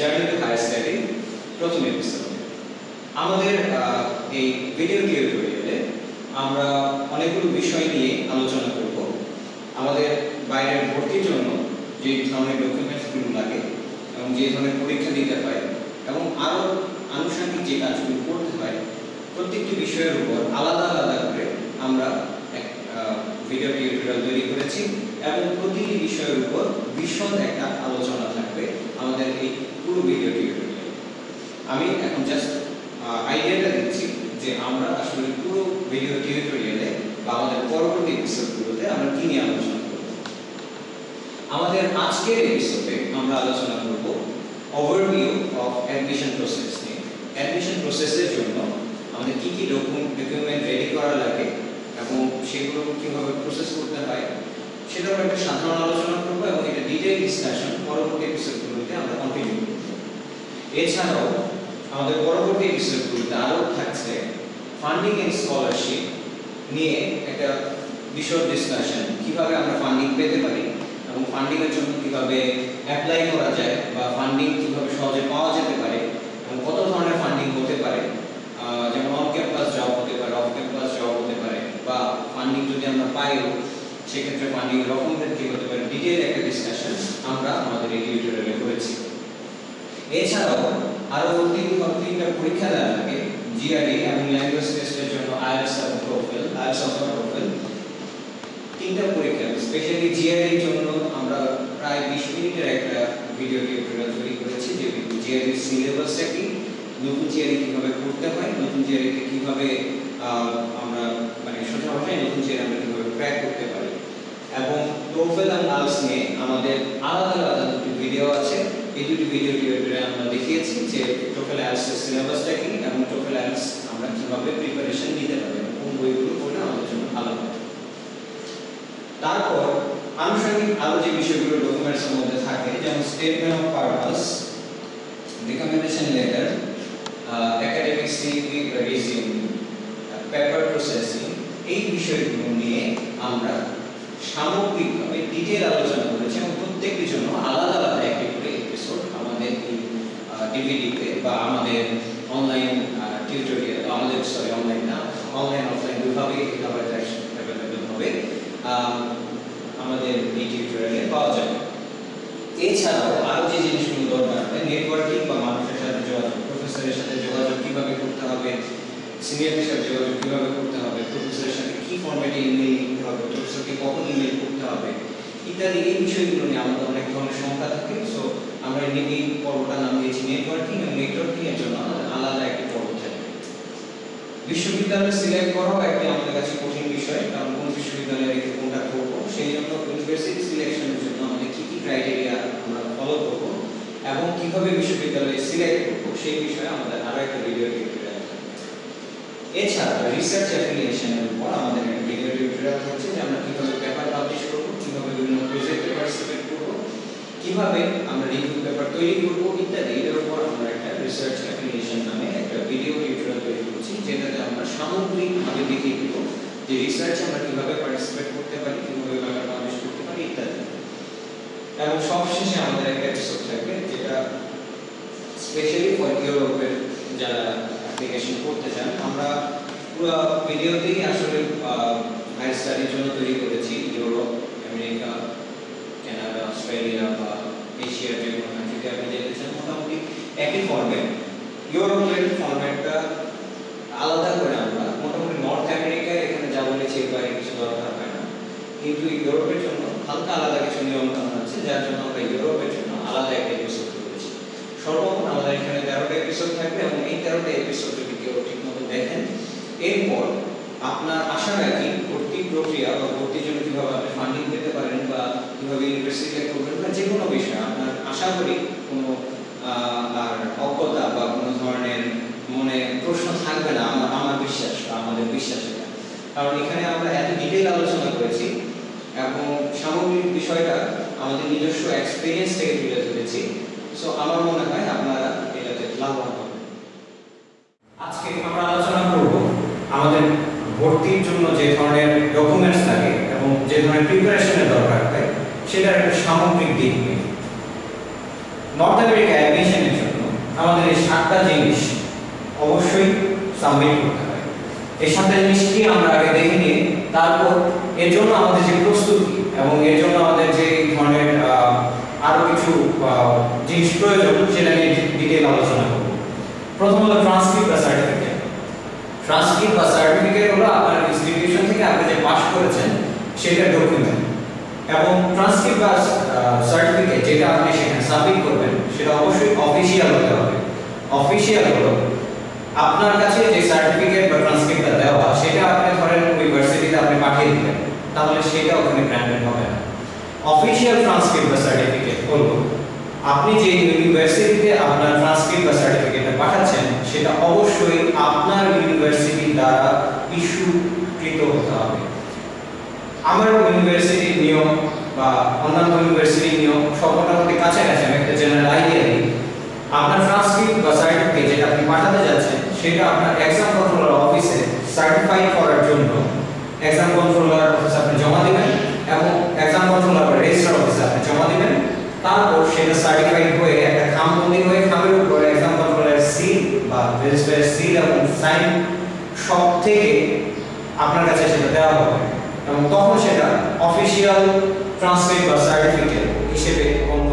Journey to higher study প্রথম episode. আমাদের এই ভিডিও টিউটোরিয়ালে আমরা অনেকগুলো বিষয় নিয়ে আলোচনা করব। আমাদের বাইরের ভর্তির জন্য যে ধরনের ডকুমেন্টসগুলো লাগে এবং যে ধরনের পরীক্ষা দিতে হয় এবং আরও আনুষঙ্গিক যে কাজগুলো করতে হয় প্রত্যেকটি বিষয়ের উপর আলাদা আলাদা করে আমরা এক ভিডিও টিউটোরিয়াল তৈরি করেছি এবং প্রতিটি বিষয়ের উপর বিশদ একটা আলোচনা থাকবে আমাদের এই পুরো ভিডিও টিউটোরিয়ালে। আমি এখন জাস্ট আইডিয়াটা দিচ্ছি যে আমরা আসলে পুরো ভিডিও টিউটোরিয়ালে বা আমাদের পরবর্তী এপিসোডগুলোতে আমরা কি নিয়ে আলোচনা করব। আমাদের আজকের এপিসোডে আমরা আলোচনা করব ওভারভিউ অফ অ্যাডমিশন প্রসেস নিয়ে। অ্যাডমিশন প্রসেসের জন্য আমাদের কি কি ডকুমেন্ট রেডি করা লাগে এবং সেগুলো কিভাবে প্রসেস করতে হয় সেটাও একটা সাধারণ আলোচনা করবো এবং এটা ডিটেইল ডিসকাশন পরবর্তী এপিসোডগুলোতে আমরা কন্টিনিউ করব। এছাড়াও আমাদের পরবর্তী এপিসোডগুলোতে আরও থাকছে ফান্ডিং এন্ড স্কলারশিপ নিয়ে একটা বিশদ ডিসকাশন, কিভাবে আমরা ফান্ডিং পেতে পারি এবং ফান্ডিং এর জন্য কিভাবে অ্যাপ্লাই করা যায় বা ফান্ডিং কিভাবে সহজে পাওয়া যেতে পারে এবং কত ধরনের ফান্ডিং হতে পারে, যেমন অন ক্যাম্পাস জব হতে পারে, অফ ক্যাম্পাস জব হতে পারে, বা ফান্ডিং যদি আমরা পাইও সেক্ষেত্রে ফান্ডিং রকমের কি হতে পারে, ডিটেইল একটা ডিসকাশন আমরা আমাদের এই টিউটোরিয়ালে করেছি। এছাড়াও আরো তিনটা পরীক্ষা দেওয়া লাগে, জিআরই এবং ল্যাঙ্গুয়েজ টেস্টের জন্য আইএলটিএস এবং টোফেল, আইএলটিএস অথবা টোফেল তিনটা পরীক্ষা। স্পেশালি জিআরই জন্য আমরা প্রায় 20 মিনিটের একটা ভিডিও টিউটোরিয়াল তৈরি করেছি যে জিআরই সিলেবাসটা কি, নতুন জিআরই কিভাবে করতে হয়, নতুন জিআরইতে কিভাবে আমরা মানে সোজা ভাষায় নতুন জিআরই আমরা কিভাবে ক্র্যাক করতে পারি। এবং টোফেল এবং আইএলটিএস নিয়ে আমাদের আলাদা আলাদা দুটি ভিডিও আছে। এই দুটি ভিডিও টিউটোরিয়ালে আমরা দেখিয়েছি যে টোফেল আইএলটিএস সিলেবাসটা কি এবং টোফেল আইএলটিএস আমরা কিভাবে প্রিপারেশন নিতে পারি, কোন বইগুলো পড়লে আমাদের জন্য ভালো হবে। তারপর আনুষঙ্গিক আরো যে বিষয়গুলো ডকুমেন্টসের মধ্যে থাকে, যেমন statement of purpose, recommendation letter, academic CV resume, paper processing, এই বিষয়গুলো নিয়ে আমরা সামগ্রিকভাবে ডিটেইল আলোচনা করেছি এবং প্রত্যেকটির জন্য আলাদা আলাদা একটি করে এপিসোড আমাদের এই ডিভিডিতে বা আমাদের অনলাইন টিউটোরিয়াল, অনলাইন অফলাইন দুভাবে অ্যাভেলেবল হবে আমাদের এই টিউটোরিয়ালে পাওয়া যাবে। এছাড়াও আরো যে জিনিসগুলো দরকার হয়, নেটওয়ার্কিং বা মানুষের সাথে যোগাযোগ, প্রফেসরের সাথে যোগাযোগ কিভাবে করতে হবে, সিনিয়রদের সাথে যোগাযোগ কিভাবে করতে হবে, প্রফেসরের সাথে কি ফরম্যাটে ইমেইল লিখতে হবে, প্রফেসরকে কখন ইমেইল করতে হবে ইত্যাদি, এই বিষয়গুলো নিয়ে আমাদের অনেক ধরনের সংখ্যা থাকে। সো আমরা এই পর্বটার নাম দিয়েছি নেটওয়ার্কিং, এবং নেটওয়ার্কিং এর জন্য আমাদের আলাদা একটি পর্ব থাকবে। বিশ্ববিদ্যালয় সিলেক্ট করাও একটি আমাদের কাছে কঠিন বিষয়, কারণ কোন বিশ্ববিদ্যালয়ে রেখে কোনটা করবো, সেই জন্য ইউনিভার্সিটি সিলেকশনের জন্য আমাদের কি কি ক্রাইটেরিয়া আমরা ফলো করবো এবং কিভাবে বিশ্ববিদ্যালয়ে সিলেক্ট করবো সেই বিষয়ে আমাদের আরো একটা ভিডিও টিউটোরিয়াল থাকবে। এছাড়া রিসার্চ অ্যাফিলিয়েশনের উপর আমাদের একটা ভিডিও টিউটোরিয়াল হচ্ছে যে আমরা কিভাবে পেপার পাবলিশ করবো, কিভাবে বিভিন্ন প্রজেক্টে পার্টিসিপেট করবো, কিভাবে আমরা রিভিউ পেপার তৈরি করবো ইত্যাদি। এর উপর আমরা একটা রিসার্চ অ্যাফিলিয়েশন নামে একটা ভিডিও টিউটোরিয়াল তৈরি করছি, যেটাতে আমরা সামগ্রিকভাবে দেখিয়ে দেবো যে রিসার্চে আমরা কিভাবে পার্টিসিপেট করতে পারি, কিভাবে পেপার পাবলিশ করতে পারি ইত্যাদি। এবং সবশেষে আমাদের একটা এপিসোড থাকবে যেটা স্পেশালি ফর ইউরোপের যারা অ্যাপ্লিকেশন করতে চান। আমরা পুরো ভিডিওতেই আসলে হায়ার স্টাডির জন্য তৈরি করেছি ইউরোপ, আমেরিকা, কানাডা, অস্ট্রেলিয়া বা এশিয়ার যে কোনো কান্ট্রিতে আপনি যেতে চান মোটামুটি একই ফরম্যাট। ইউরোপের ফরম্যাটটা আলাদা করে আমরা মোটামুটি নর্থ আমেরিকায় এখানে যা বলেছি এবারে কিছু দরকার হয় না, কিন্তু ইউরোপের জন্য হালকা আলাদা কিছু নিয়ম কানুন আছে, যার জন্য আমরা ইউরোপের জন্য আলাদা একটা এপিসোড করেছি। সর্বমোট আমাদের এখানে 13টা এপিসোড থাকবে এবং এই 13টা এপিসোড যদি কেউ ঠিকমতো দেখেন, এরপর আপনার আশা রাখি ভর্তি প্রক্রিয়া বা ভর্তির জন্য কিভাবে আপনি ফান্ডিং পেতে পারেন বা কিভাবে ইউনিভার্সিটিতে করবেন বা যে কোনো বিষয় আপনার আশা করি কোনো আর অজ্ঞতা বা কোনো ধরনের মনে প্রশ্ন থাকবে না, আমার বিশ্বাস বা আমাদের বিশ্বাস এটা। কারণ এখানে আমরা এত ডিটেইল আলোচনা করেছি এবং সামগ্রিক বিষয়টা আমাদের নিজস্ব এক্সপেরিয়েন্স থেকে তুলে ধরেছি। সো আমার মনে হয় আপনারা এটাতে লাভবান হবেন। আজকে আমরা আলোচনা করব আমাদের ভর্তির জন্য যে ধরনের ডকুমেন্টস লাগে এবং যে ধরনের প্রিপারেশনের দরকার হয় সেটার একটা সামগ্রিক দিক নিয়ে। নর্থ আমেরিকা অ্যাডমিশনের আমাদের এই 7টা জিনিস অবশ্যই সাবমিট করতে হয়। এই 7টা জিনিসকে আমরা আগে দেখে নিয়ে তারপর এর জন্য আমাদের যে প্রস্তুতি এবং এর জন্য আমাদের যে ধরনের আরো কিছু জিনিস প্রয়োজন সেটা নিয়ে ডিটেইল আলোচনা করব। প্রথম হলো ট্রান্সক্রিপ্ট বা সার্টিফিকেট। ট্রান্সক্রিপ্ট বা সার্টিফিকেট হলো আপনার ইনস্টিটিউশন থেকে আপনি যে পাস করেছেন সেটার ডকুমেন্ট, এবং ট্রান্সক্রিপ্ট বা সার্টিফিকেট যেটা আপনি সেখানে সাবমিট করবেন সেটা অবশ্যই অফিশিয়াল হতে হবে। অফিশিয়াল হলো আপনার কাছে যে সার্টিফিকেট বা ট্রান্সক্রিপ্টটা দেওয়া সেটা আপনি ধরেন ইউনিভার্সিটিতে আপনি পাঠিয়ে দিবেন, তাহলে সেটা ওখানে গ্র্যান্টেড হবে না। অফিশিয়াল ট্রান্সক্রিপ্ট বা সার্টিফিকেট হলো আপনি যে ইউনিভার্সিটিতে আপনার ট্রান্সক্রিপ্ট বা সার্টিফিকেটটা পাঠাচ্ছেন সেটা অবশ্যই আপনার ইউনিভার্সিটি দ্বারা ইস্যুকৃত হতে হবে। আমার ইউনিভার্সিটির নিয়ম বা অন্যান্য ইউনিভার্সিটির নিয়ম সব মোটামুটি কাছাকাছি, আমি একটা জেনারেল আইডিয়া দিই। আপনার ট্রান্সক্রিপ্ট বা সার্টিফিকেট যেটা আপনি পাঠাতে যাচ্ছেন সেটা আপনার এক্সাম কন্ট্রোলার অফিসে সার্টিফাই করার জন্য এক্সাম কন্ট্রোলার অফিসে আপনি জমা দিবেন, এবং এক্সাম কন্ট্রোলার বা রেজিস্ট্রার অফিসে আপনি জমা দিবেন। তারপর সেটা সার্টিফাইড হয়ে একটা খামবন্দি হয়ে খামের উপরে এক্সাম কন্ট্রোলারের সিল বা রেজিস্ট্রারের সিল এবং সাইন সব থেকে আপনার কাছে সেটা দেওয়া হবে, এবং তখন সেটা অফিশিয়াল ট্রান্সক্রিপ্ট বা সার্টিফিকেট হিসেবে গণ্য